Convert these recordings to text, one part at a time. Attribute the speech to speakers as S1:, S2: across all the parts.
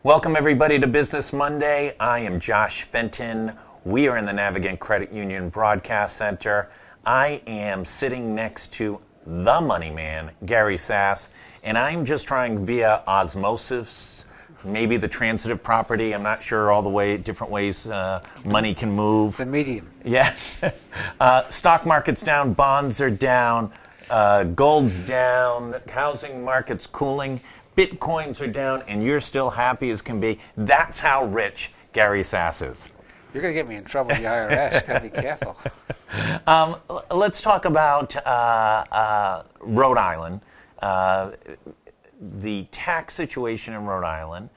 S1: Welcome everybody to Business Monday. I am Josh Fenton. We are in the Navigant Credit Union Broadcast Center. I am sitting next to the money man, Gary Sasse, and I'm just trying via osmosis, maybe the transitive property, I'm not sure all the different ways money can move.
S2: The medium.
S1: Yeah. Stock market's down, bonds are down, gold's down, housing market's cooling. Bitcoins are down, and you're still happy as can be. That's how rich Gary Sasse is.
S2: You're going to get me in trouble with the IRS. Got to be careful.
S1: Let's talk about Rhode Island. The tax situation in Rhode Island.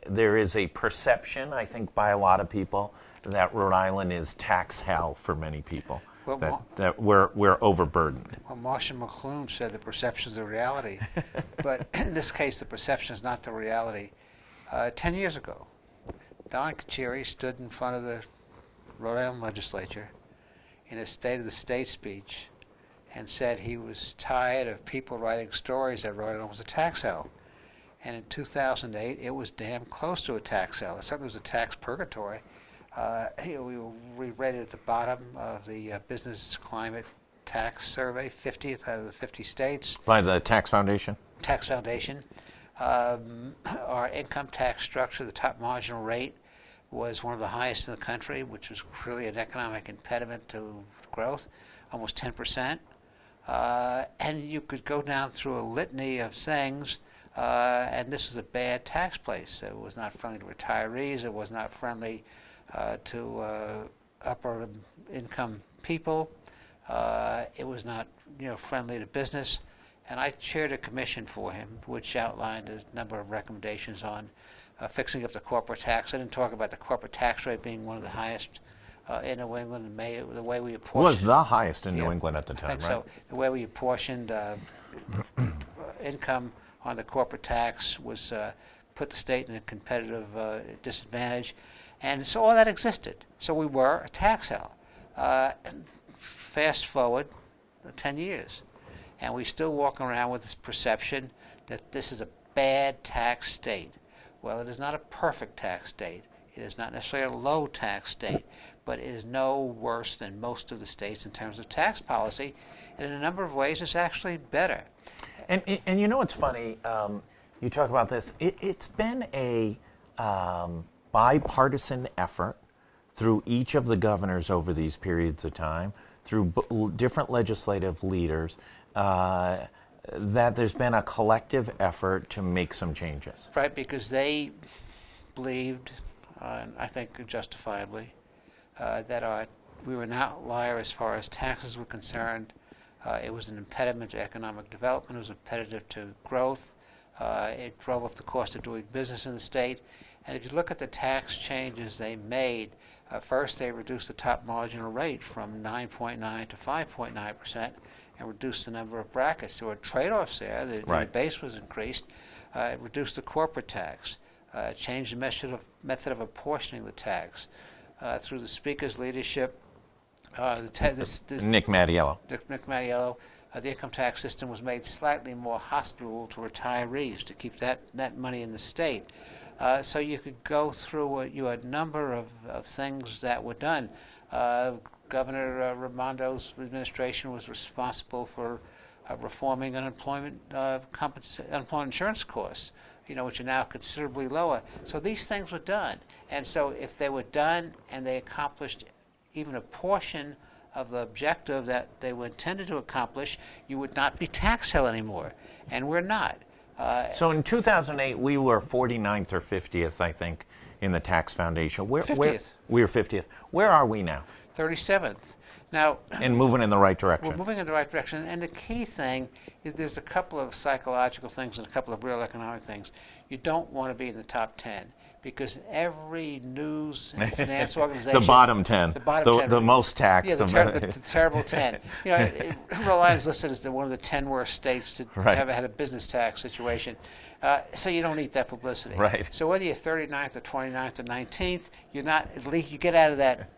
S1: There is a perception, I think, by a lot of people that Rhode Island is tax hell for many people. Well, that we're overburdened.
S2: Well, Marshall McLuhan said the perception is the reality. But in this case, the perception is not the reality. 10 years ago, Don Kachiri stood in front of the Rhode Island legislature in a State of the State speech and said he was tired of people writing stories that Rhode Island was a tax hell. And in 2008, it was damn close to a tax hell. It certainly was a tax purgatory. We rated at the bottom of the Business Climate Tax Survey, 50th out of the 50 states.
S1: By the Tax Foundation?
S2: Tax Foundation. Our income tax structure, the top marginal rate, was one of the highest in the country, which was really an economic impediment to growth, almost 10%. And you could go down through a litany of things, and this was a bad tax place. It was not friendly to retirees. It was not friendly to upper income people. It was not, friendly to business. And I chaired a commission for him, which outlined a number of recommendations on fixing up the corporate tax. I didn't talk about the corporate tax rate being one of the highest in New England, and the way we apportioned.
S1: Was the highest in New England at the time,
S2: I think
S1: right?
S2: So the way we apportioned income on the corporate tax was put the state in a competitive disadvantage. And so all that existed. So we were a tax hell. Fast forward 10 years, and we still walk around with this perception that this is a bad tax state. Well, it is not a perfect tax state. It is not necessarily a low tax state, but it is no worse than most of the states in terms of tax policy. And in a number of ways, it's actually better.
S1: And you know what's funny? You talk about this. It's been a bipartisan effort through each of the governors over these periods of time, through different legislative leaders, that there's been a collective effort to make some changes.
S2: Right, because they believed, and I think justifiably, that we were an outlier as far as taxes were concerned. It was an impediment to economic development. It was an impediment to growth. It drove up the cost of doing business in the state. And if you look at the tax changes they made, first they reduced the top marginal rate from 9.9 to 5.9% and reduced the number of brackets. There were trade-offs there. The base was increased. It reduced the corporate tax, changed the method of apportioning the tax. Through the Speaker's leadership,
S1: Nick Mattiello.
S2: Nick Mattiello, the income tax system was made slightly more hospitable to retirees to keep that money in the state. So you could go through a number of things that were done. Governor Raimondo's administration was responsible for reforming unemployment insurance costs, which are now considerably lower. So these things were done. And so if they were done and they accomplished even a portion of the objective that they were intended to accomplish, you would not be tax hell anymore. And we're not.
S1: So in 2008, we were 49th or 50th, I think, in the Tax Foundation.
S2: 50th.
S1: We were 50th. Where are we now?
S2: 37th. Now,
S1: and moving in the right direction.
S2: We're moving in the right direction. And the key thing is there's a couple of psychological things and a couple of real economic things. You don't want to be in the top 10 because every news and finance organization...
S1: the bottom 10.
S2: The bottom 10.
S1: The most taxed.
S2: Yeah, the terrible 10. Rhode Island's listed as one of the 10 worst states to have had a business tax situation. So you don't need that publicity.
S1: Right.
S2: So whether you're 39th or 29th or 19th, you're not, at least you get out of that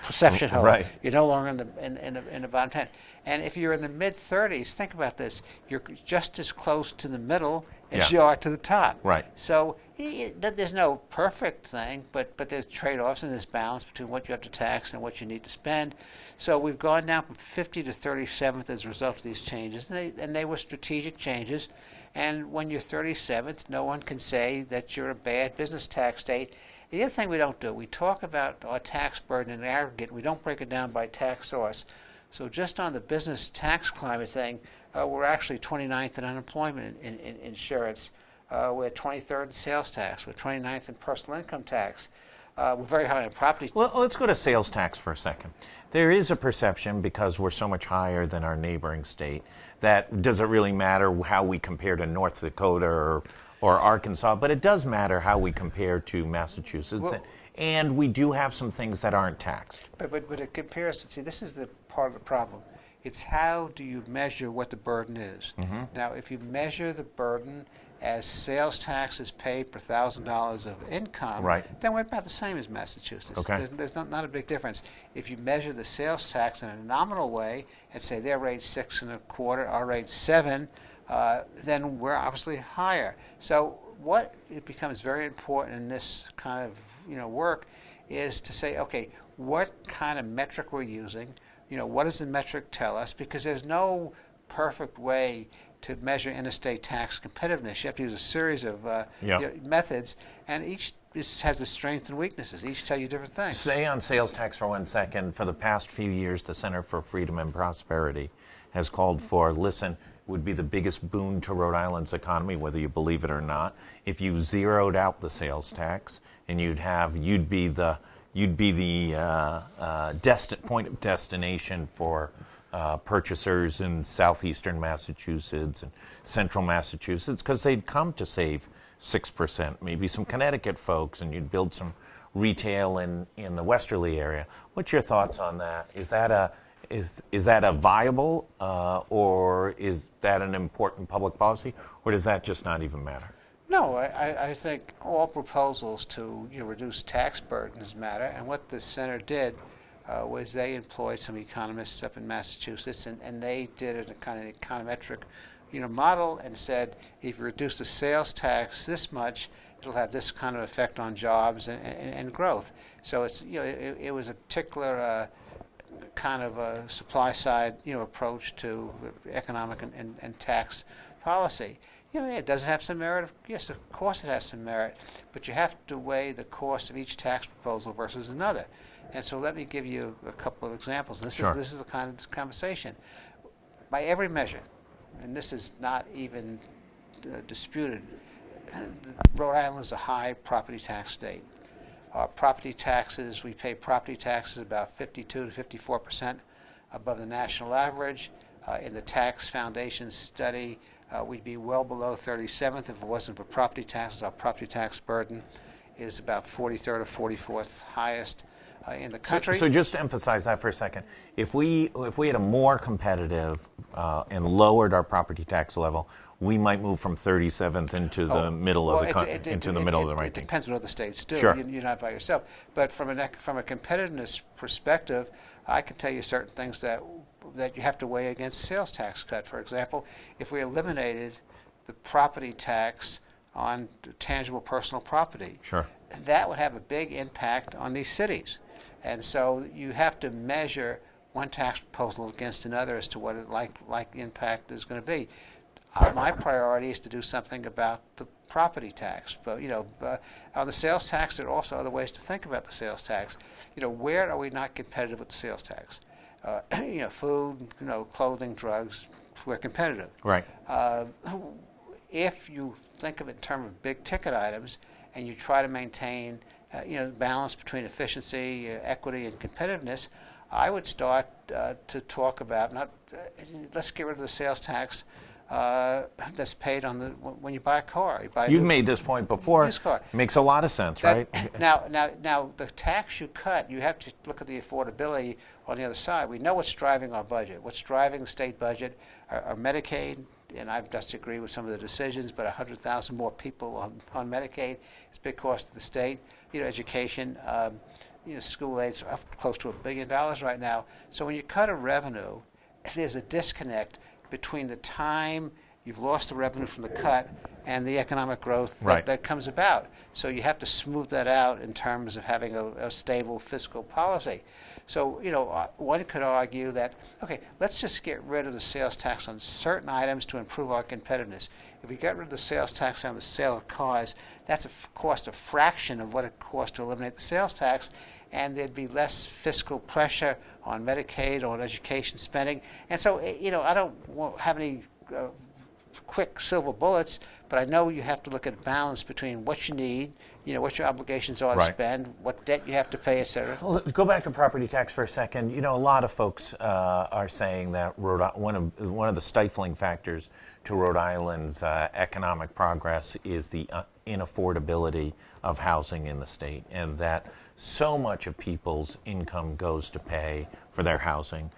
S2: perception hole.
S1: Right.
S2: You're no longer in the bottom 10. And if you're in the mid-30s, think about this. You're just as close to the middle as you are to the top.
S1: Right.
S2: So There's no perfect thing, but there's trade-offs and there's balance between what you have to tax and what you need to spend. So we've gone down from 50 to 37th as a result of these changes, and they were strategic changes. And when you're 37th, no one can say that you're a bad business tax state. The other thing we don't do, we talk about our tax burden in aggregate. We don't break it down by tax source. So just on the business tax climate thing, we're actually 29th in unemployment in insurance. We're 23rd in sales tax. We're 29th in personal income tax. We're very high in property.
S1: Well, let's go to sales tax for a second. There is a perception, because we're so much higher than our neighboring state, that does it really matter how we compare to North Dakota or Arkansas? But it does matter how we compare to Massachusetts. Well, and we do have some things that aren't taxed.
S2: But it compares, see, this is the part of the problem. It's how do you measure what the burden is. Mm-hmm. Now, if you measure the burden as sales taxes paid per $1,000 of income, right, then we're about the same as Massachusetts. Okay. There's not a big difference. If you measure the sales tax in a nominal way and say their rate's 6 1/4, our rate's 7, then we're obviously higher. So what it becomes very important in this kind of work is to say, okay, what kind of metric we're using? What does the metric tell us? Because there's no perfect way to measure interstate tax competitiveness. You have to use a series of methods, and each has its strengths and weaknesses. Each tell you different things.
S1: Say on sales tax for 1 second, for the past few years, the Center for Freedom and Prosperity has called for, listen, would be the biggest boon to Rhode Island's economy, whether you believe it or not, if you zeroed out the sales tax, and you'd be the point of destination for purchasers in southeastern Massachusetts and central Massachusetts, because they'd come to save 6%, maybe some Connecticut folks, and you'd build some retail in the Westerly area. What's your thoughts on that? Is that a viable or is that an important public policy, or does that just not even matter?
S2: No, I think all proposals to reduce tax burdens matter, and what the center did was they employed some economists up in Massachusetts, and they did a kind of econometric model and said, if you reduce the sales tax this much, it'll have this kind of effect on jobs and growth. So it's it was a particular kind of a supply side approach to economic and tax policy. It does have some merit. Yes, of course it has some merit, but you have to weigh the cost of each tax proposal versus another. And so let me give you a couple of examples. This is the kind of conversation. By every measure, and this is not even disputed, Rhode Island is a high property tax state. Our property taxes, we pay property taxes about 52 to 54% above the national average. In the Tax Foundation study, we'd be well below 37th if it wasn't for property taxes. Our property tax burden is about 43rd or 44th highest in the country.
S1: So just to emphasize that for a second, if we had a more competitive and lowered our property tax level, we might move from 37th into the middle of the ranking.
S2: It depends on what other states do.
S1: Sure.
S2: You're not by yourself. But from a competitiveness perspective, I can tell you certain things that you have to weigh against sales tax cut. For example, if we eliminated the property tax on tangible personal property,
S1: sure,
S2: that would have a big impact on these cities. And so you have to measure one tax proposal against another as to what it like impact is going to be. My priority is to do something about the property tax. But on the sales tax, there are also other ways to think about the sales tax. Where are we not competitive with the sales tax? Food, clothing, drugs, we're competitive.
S1: Right.
S2: If you think of it in terms of big ticket items, and you try to maintain, balance between efficiency, equity, and competitiveness, I would start to talk about let's get rid of the sales tax that's paid on when you buy a car.
S1: You've made this point before.
S2: Used car.
S1: Makes a lot of sense, right?
S2: Now, the tax you cut, you have to look at the affordability on the other side. We know what's driving our budget. What's driving the state budget are Medicaid, and I disagree with some of the decisions, but 100,000 more people on Medicaid is a big cost to the state. Education, school aids are up close to $1 billion right now. So when you cut a revenue, there's a disconnect between the time you've lost the revenue from the cut and the economic growth
S1: Right.
S2: that comes about. So you have to smooth that out in terms of having a stable fiscal policy. So, one could argue that, okay, let's just get rid of the sales tax on certain items to improve our competitiveness. If we get rid of the sales tax on the sale of cars, that's cost a fraction of what it costs to eliminate the sales tax, and there'd be less fiscal pressure on Medicaid or on education spending. And so, I don't have any quick silver bullets, but I know you have to look at balance between what you need, what your obligations are to
S1: Right.
S2: spend, what debt you have to pay, et cetera.
S1: Well, let's go back to property tax for a second. A lot of folks are saying that one of the stifling factors to Rhode Island's economic progress is the inaffordability of housing in the state, and that so much of people's income goes to pay for their housing,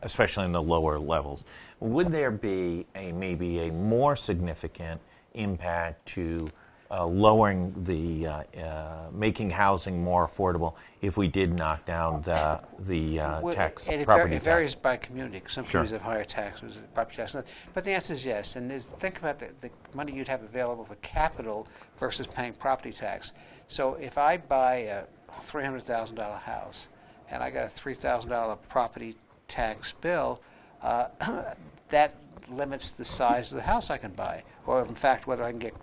S1: especially in the lower levels. Would there be maybe a more significant impact to lowering the making housing more affordable if we did knock down the tax,
S2: It
S1: property
S2: it varies
S1: tax?
S2: by community. Some
S1: Sure.
S2: communities have higher taxes, property tax. But the answer is yes. And think about the money you'd have available for capital versus paying property tax. So if I buy a $300,000 house and I got a $3,000 property tax bill, that limits the size of the house I can buy, or in fact whether I can get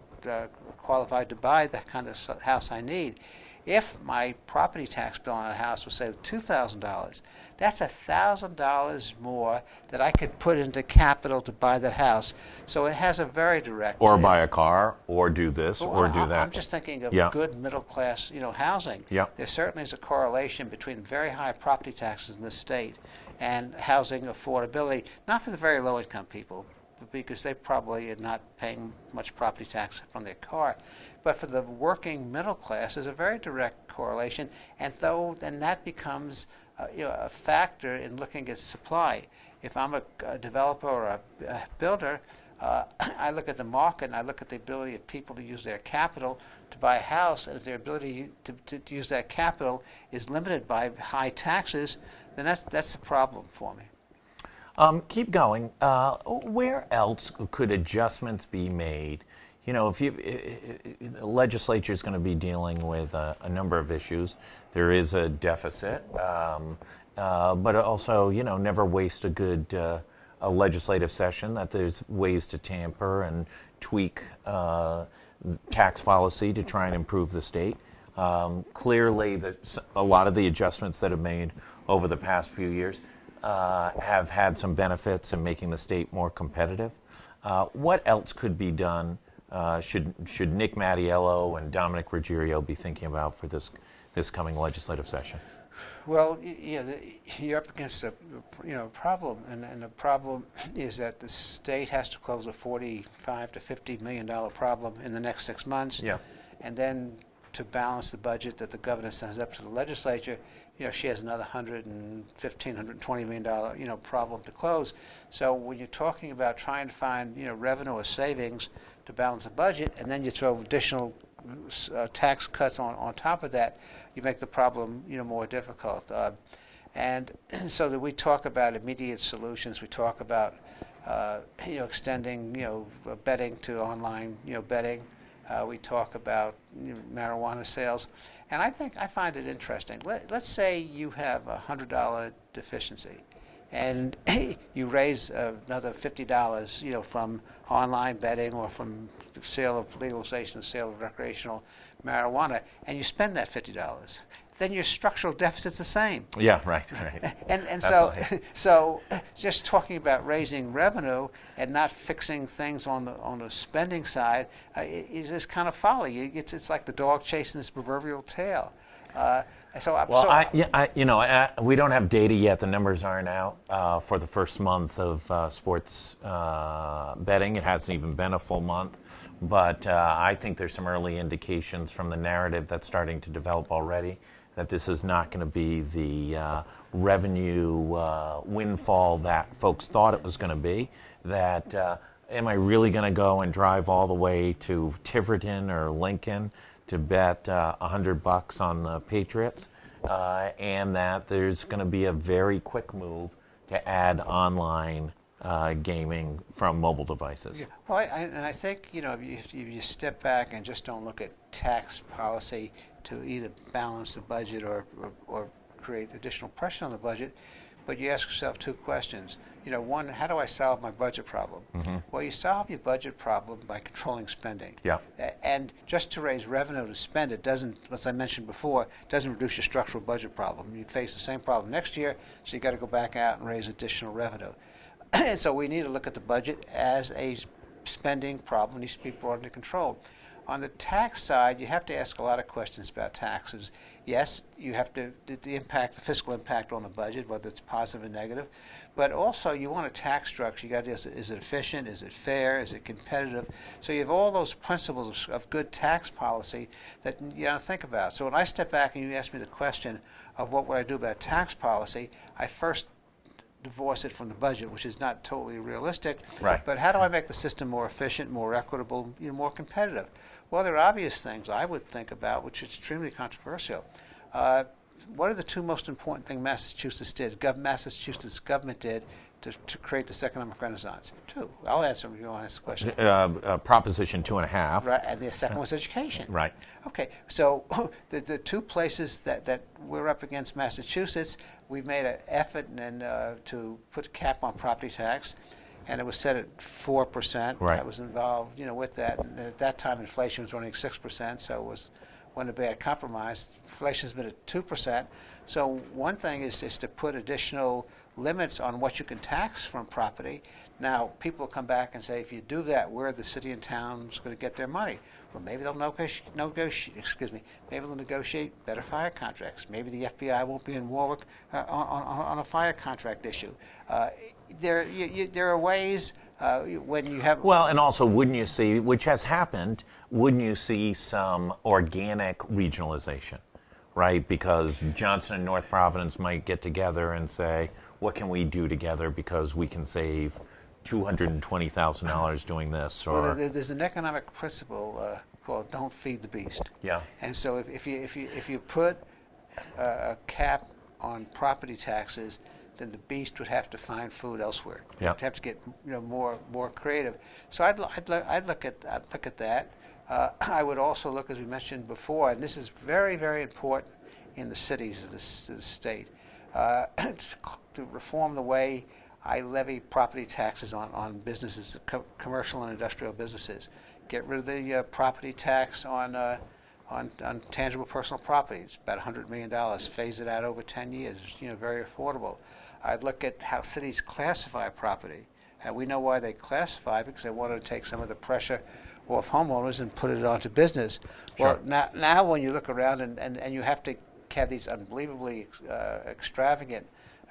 S2: qualified to buy the kind of house I need. If my property tax bill on a house was, say, $2,000, that's $1,000 more that I could put into capital to buy that house. So it has a very direct...
S1: Or buy a car, or do this, or do that.
S2: I'm just thinking of
S1: Yeah.
S2: good middle-class, housing.
S1: Yeah.
S2: There certainly is a correlation between very high property taxes in this state and housing affordability, not for the very low-income people, because they probably are not paying much property tax from their car. But for the working middle class, there's a very direct correlation, and then that becomes a factor in looking at supply. If I'm a developer or a builder, I look at the market and I look at the ability of people to use their capital to buy a house, and if their ability to use that capital is limited by high taxes, then that's a problem for me.
S1: Keep going. Where else could adjustments be made? If the legislature is going to be dealing with a number of issues. There is a deficit, but also, never waste a good a legislative session. That there's ways to tamper and tweak tax policy to try and improve the state. Clearly, a lot of the adjustments that have made over the past few years have had some benefits in making the state more competitive. What else could be done? Should Nick Mattiello and Dominic Ruggiero be thinking about for this coming legislative session?
S2: Well, you're up against a problem, and the problem is that the state has to close a $45 to $50 million problem in the next 6 months.
S1: Yeah.
S2: And then to balance the budget that the governor sends up to the legislature, she has another $120 million problem to close. So when you're talking about trying to find revenue or savings to balance the budget, and then you throw additional tax cuts on top of that, you make the problem more difficult. And so that we talk about immediate solutions. We talk about extending betting to online betting. We talk about marijuana sales. And I find it interesting. Let's say you have a $100 deficiency, and you raise another $50, from online betting or from the sale of legalization, sale of recreational marijuana, and you spend that $50. Then your structural deficit's the same.
S1: Yeah, right.
S2: And so just talking about raising revenue and not fixing things on the spending side is kind of folly. It's like the dog chasing this proverbial tail.
S1: We don't have data yet. The numbers aren't out for the first month of sports betting. It hasn't even been a full month. But I think there's some early indications from the narrative that's starting to develop already that this is not going to be the revenue windfall that folks thought it was going to be. That am I really going to go and drive all the way to Tiverton or Lincoln to bet $100 on the Patriots, and that there's going to be a very quick move to add online gaming from mobile devices.
S2: Yeah. Well, and I think, if you step back and just don't look at tax policy to either balance the budget or create additional pressure on the budget, but you ask yourself two questions. One, how do I solve my budget problem? Mm-hmm. Well, you solve your budget problem by controlling spending.
S1: Yeah.
S2: And just to raise revenue to spend it doesn't, as I mentioned before, doesn't reduce your structural budget problem. You face the same problem next year, so you got to go back out and raise additional revenue. And so we need to look at the budget as a spending problem. It needs to be brought into control. On the tax side, you have to ask a lot of questions about taxes. Yes, you have to, the fiscal impact on the budget, whether it's positive or negative, but also you want a tax structure. You got to ask, is it efficient? Is it fair? Is it competitive? So you have all those principles of good tax policy that you got to think about. So when I step back and you ask me the question of what would I do about tax policy, I first divorce it from the budget, which is not totally realistic.
S1: Right.
S2: But how do I make the system more efficient, more equitable, more competitive? Well, there are obvious things I would think about, which is extremely controversial. What are the two most important things Massachusetts did, Massachusetts government did to create this economic renaissance? Two. I'll answer if you want to ask the question.
S1: Proposition 2.5.
S2: Right, and the second was education.
S1: Right.
S2: Okay, so the two places that we're up against Massachusetts, we've made an effort to put a cap on property tax, and it was set at 4%.
S1: Right.
S2: That was involved, with that. And at that time, inflation was running 6%, so it wasn't a bad compromise. Inflation's been at 2%. So one thing is to put additional limits on what you can tax from property. Now, people will come back and say, if you do that, where are the city and towns going to get their money? Well, maybe they'll negotiate better fire contracts. Maybe the FBI won't be in Warwick on a fire contract issue. There are ways when you have...
S1: Well, and also, wouldn't you see, which has happened, wouldn't you see some organic regionalization, right? Because Johnson and North Providence might get together and say, what can we do together because we can save $220,000 doing this? Or
S2: well, there's an economic principle called "don't feed the beast."
S1: Yeah.
S2: And so if you put a cap on property taxes, then the beast would have to find food elsewhere.
S1: Yeah.
S2: It'd have to get more creative. So I'd look at that. I would also look, as we mentioned before, and this is very, very important in the cities of the state, to reform the way I levy property taxes on businesses, commercial and industrial businesses. Get rid of the property tax on tangible personal property. It's about $100 million. Phase it out over 10 years. It's, very affordable. I'd look at how cities classify property. And we know why they classify, because they wanted to take some of the pressure off homeowners and put it onto business.
S1: Sure.
S2: Well, now when you look around and you have to have these unbelievably extravagant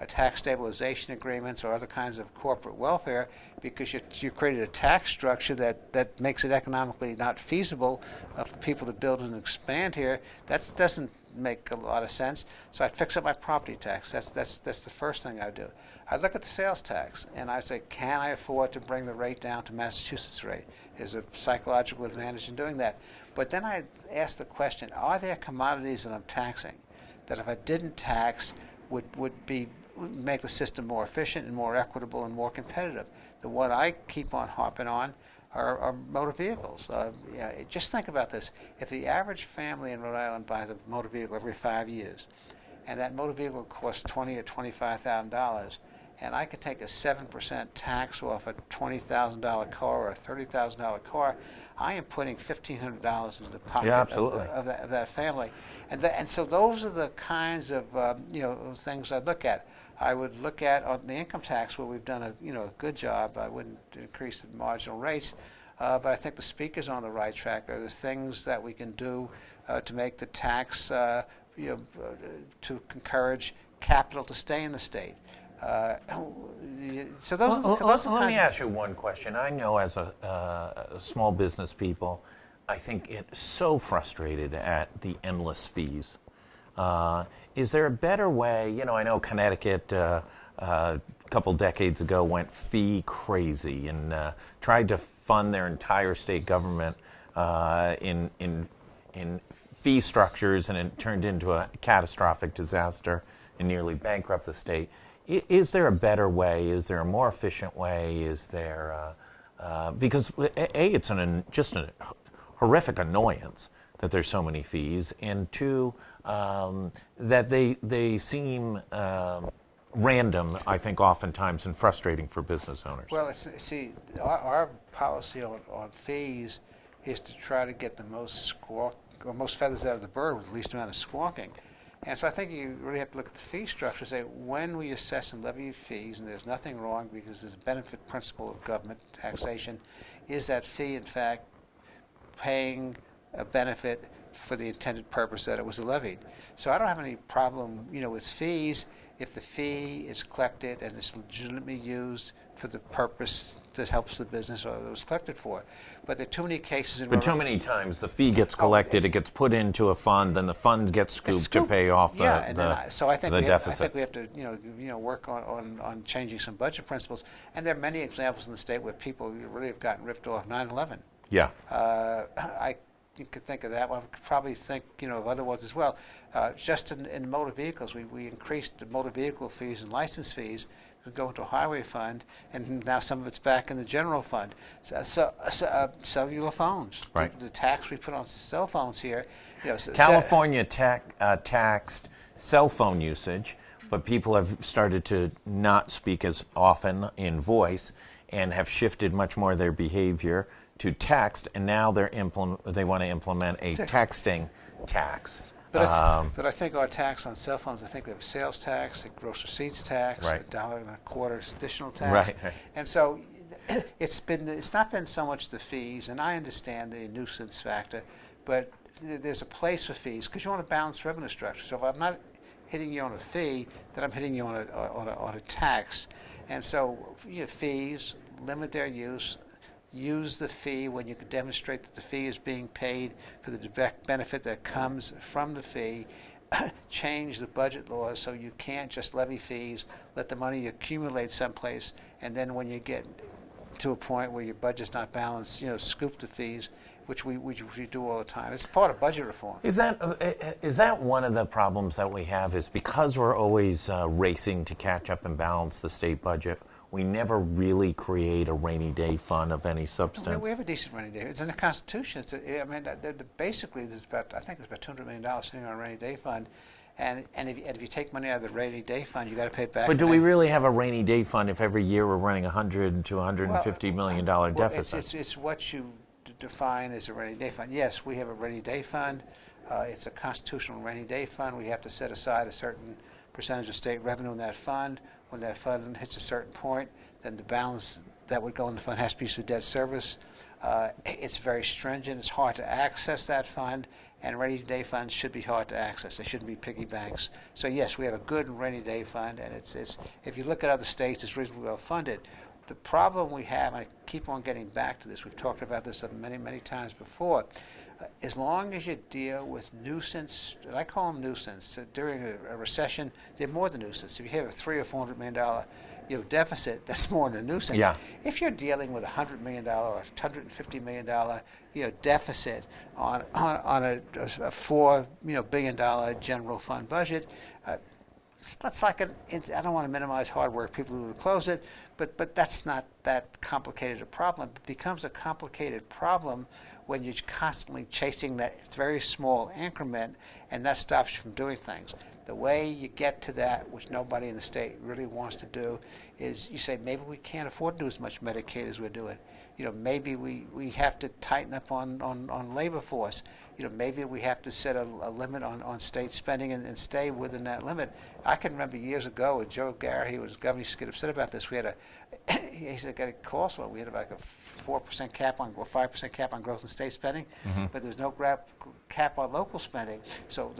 S2: tax stabilization agreements or other kinds of corporate welfare, because you created a tax structure that makes it economically not feasible for people to build and expand here. That doesn't make a lot of sense. So I'd fix up my property tax. That's the first thing I'd do. I'd look at the sales tax and I'd say, can I afford to bring the rate down to Massachusetts rate? Is there a psychological advantage in doing that? But then I'd ask the question, are there commodities that I'm taxing that if I didn't tax would make the system more efficient and more equitable and more competitive? The one I keep on harping on are motor vehicles. Just think about this. If the average family in Rhode Island buys a motor vehicle every 5 years, and that motor vehicle costs $20,000 or $25,000, and I could take a 7% tax off a $20,000 car or a $30,000 car, I am putting $1,500 into the pocket of that family. And so those are the kinds of things I'd look at. I would look at on the income tax where we've done a good job. I wouldn't increase the marginal rates, but I think the speaker's on the right track. Are the things that we can do to make the tax to encourage capital to stay in the state. So those
S1: let me ask you one question. I know as a small business people, I think it's so frustrated at the endless fees. Is there a better way? I know Connecticut a couple decades ago went fee crazy and tried to fund their entire state government in fee structures, and it turned into a catastrophic disaster and nearly bankrupt the state. Is there a better way? Is there a more efficient way? Is there because it's just a horrific annoyance that there's so many fees, and two, that they seem random, I think, oftentimes, and frustrating for business owners.
S2: Well, see, our policy on fees is to try to get the most feathers out of the bird with the least amount of squawking. And so I think you really have to look at the fee structure and say, when we assess and levy fees, and there's nothing wrong because there's a benefit principle of government taxation, is that fee, in fact, paying a benefit for the intended purpose that it was levied? So I don't have any problem, with fees if the fee is collected and it's legitimately used for the purpose that helps the business or it was collected for. But there are too many cases in
S1: But too many times the fee gets collected, it gets put into a fund, then the fund gets scooped to pay off the deficits.
S2: I think we have to work on changing some budget principles. And there are many examples in the state where people really have gotten ripped off. 9/11.
S1: Yeah.
S2: You could think of that one. I could probably think, of other ones as well. Just in motor vehicles, we increased the motor vehicle fees and license fees to go into a highway fund, and now some of it's back in the general fund. Cellular phones.
S1: Right.
S2: The tax we put on cell phones here.
S1: California taxed cell phone usage, but people have started to not speak as often in voice and have shifted much more of their behavior to text, and now they want to implement a texting tax.
S2: But I think our tax on cell phones, I think we have a sales tax, a gross receipts tax,
S1: right.
S2: $1.25 additional tax.
S1: Right.
S2: And so it's not been so much the fees, and I understand the nuisance factor, but there's a place for fees because you want to balance revenue structure. So if I'm not hitting you on a fee, then I'm hitting you on a tax. And so fees, limit their use. Use the fee when you can demonstrate that the fee is being paid for the direct benefit that comes from the fee. Change the budget laws so you can't just levy fees, let the money accumulate someplace, and then when you get to a point where your budget's not balanced, scoop the fees, which we do all the time. It's part of budget reform.
S1: Is that one of the problems that we have? Is because we're always racing to catch up and balance the state budget, we never really create a rainy day fund of any substance.
S2: We have a decent rainy day. It's in the Constitution. Basically, there's about $200 million sitting on a rainy day fund, and if you take money out of the rainy day fund, you got to pay it back.
S1: But do we really have a rainy day fund if every year we're running $100 to $150 million deficit?
S2: It's what you define as a rainy day fund. Yes, we have a rainy day fund. It's a constitutional rainy day fund. We have to set aside a certain percentage of state revenue in that fund. When that fund hits a certain point, then the balance that would go in the fund has to be used for debt service. It's very stringent. It's hard to access that fund, and rainy day funds should be hard to access. They shouldn't be piggy banks. So yes, we have a good rainy day fund, and it's if you look at other states, it's reasonably well funded. The problem we have, and I keep on getting back to this, we've talked about this many, many times before, as long as you deal with nuisance, and I call them nuisance, during a recession, they're more than nuisance. If you have a $300 or $400 million deficit, that's more than a nuisance.
S1: Yeah.
S2: If you're dealing with $100 million or $150 million deficit on a $4 billion general fund budget, that's like I don't want to minimize hard work. People who would close it, but that's not that complicated a problem. It becomes a complicated problem when you're constantly chasing that very small increment, and that stops you from doing things. The way you get to that, which nobody in the state really wants to do, is you say, maybe we can't afford to do as much Medicaid as we're doing. Maybe we have to tighten up on labor force. Maybe we have to set a limit on state spending and stay within that limit. I can remember years ago with Joe Garrett, he was governor, he used to get upset about this. We had he said, got a call, so we had like a 4% cap on, or 5% cap on growth in state spending, but there was no cap on local spending. So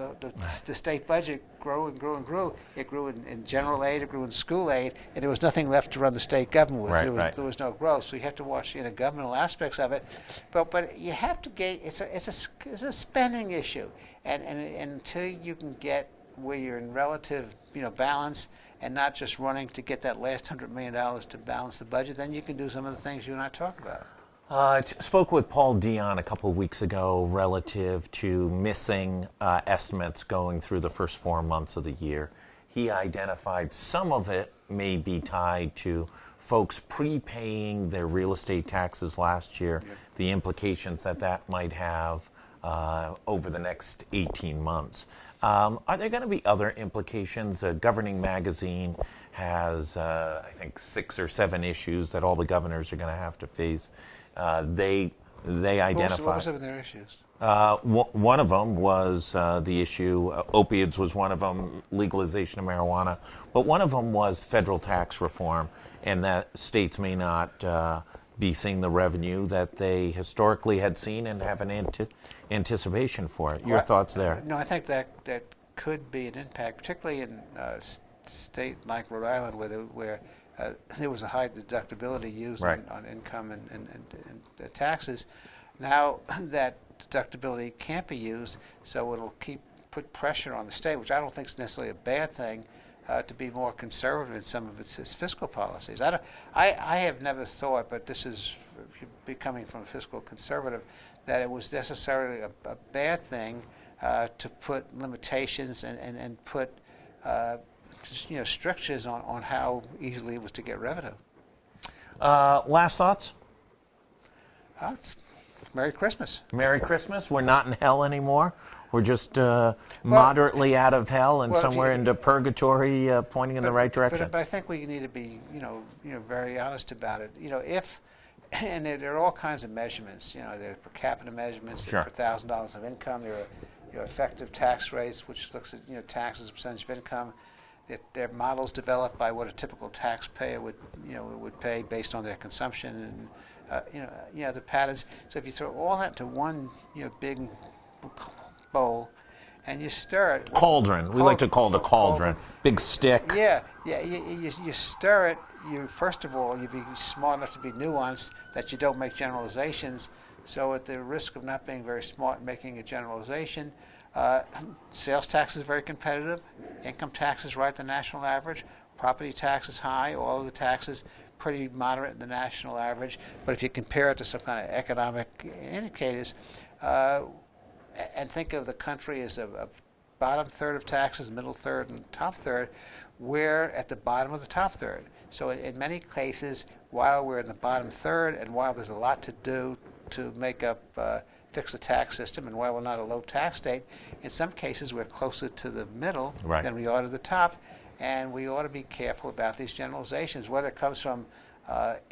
S2: the state budget grew and grew and grew. It grew in general aid, it grew in school aid, and there was nothing left to run the state government with. There was no growth. So you have to watch the governmental aspects of it. But you have to get, it's a spending issue. And until you can get where you're in relative balance and not just running to get that last $100 million to balance the budget, then you can do some of the things you and I talked about.
S1: I spoke with Paul Dion a couple of weeks ago relative to missing estimates going through the first 4 months of the year. He identified some of it may be tied to folks prepaying their real estate taxes last year, the implications that might have over the next 18 months. Are there going to be other implications? Governing Magazine has, I think, 6 or 7 issues that all the governors are going to have to face. They identify.
S2: What were some of their issues?
S1: One of them was the issue, opiates was one of them, legalization of marijuana, but one of them was federal tax reform, and that states may not be seeing the revenue that they historically had seen and have an anticipation for it. Your thoughts there?
S2: No, I think that could be an impact, particularly in a state like Rhode Island where there was a high deductibility used on income and taxes. Now that deductibility can't be used, so it'll put pressure on the state, which I don't think is necessarily a bad thing, to be more conservative in some of its fiscal policies. I have never thought, but this is becoming from a fiscal conservative, that it was necessarily a bad thing to put limitations and put strictures on how easily it was to get revenue.
S1: Last thoughts?
S2: Merry Christmas.
S1: Merry Christmas. We're not in hell anymore. We're just moderately out of hell and somewhere into purgatory, pointing in the right direction.
S2: But I think we need to be, very honest about it. And there are all kinds of measurements. There are per capita measurements, there are per $1,000 of income. There are effective tax rates, which looks at taxes as a percentage of income. There are models developed by what a typical taxpayer would pay based on their consumption and the patterns. So if you throw all that into one big bowl and you stir it.
S1: Cauldron. We like to call it a cauldron. Big stick.
S2: Yeah. You stir it. First of all, you be smart enough to be nuanced that you don't make generalizations. So at the risk of not being very smart and making a generalization, sales tax is very competitive. Income tax is right at the national average. Property tax is high. All of the taxes pretty moderate in the national average. But if you compare it to some kind of economic indicators, and think of the country as a bottom third of taxes, middle third, and top third, we're at the bottom of the top third. So in many cases, while we're in the bottom third, and while there's a lot to do to fix the tax system, and while we're not a low tax state, in some cases we're closer to the middle than we are to the top, and we ought to be careful about these generalizations, whether it comes from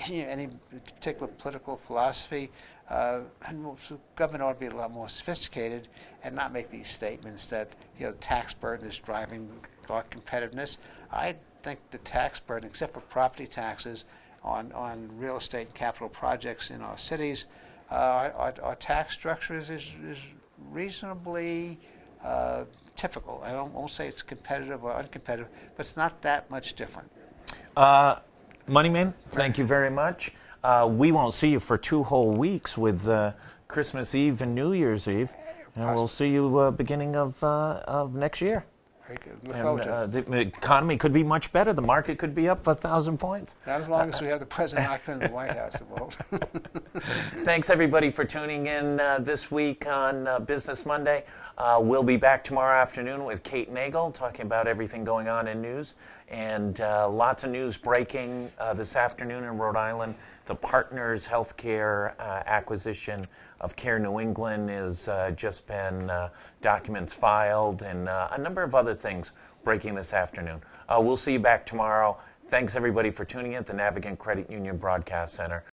S2: any particular political philosophy. Government ought to be a lot more sophisticated and not make these statements that tax burden is driving our competitiveness. I think the tax burden, except for property taxes on real estate and capital projects in our cities, our tax structure is reasonably typical. I won't say it's competitive or uncompetitive, but it's not that much different.
S1: Moneyman, thank you very much. We won't see you for 2 whole weeks with Christmas Eve and New Year's Eve, and we'll see you beginning of next year.
S2: Very good. Look forward to it.
S1: The economy could be much better. The market could be up 1,000 points.
S2: Not as long as we have the president occupying the White House, it won't.
S1: Thanks, everybody, for tuning in this week on Business Monday. We'll be back tomorrow afternoon with Kate Nagel talking about everything going on in news. And lots of news breaking this afternoon in Rhode Island. The Partners Healthcare acquisition of Care New England has just been documents filed, and a number of other things breaking this afternoon. We'll see you back tomorrow. Thanks, everybody, for tuning in at the Navigant Credit Union Broadcast Center.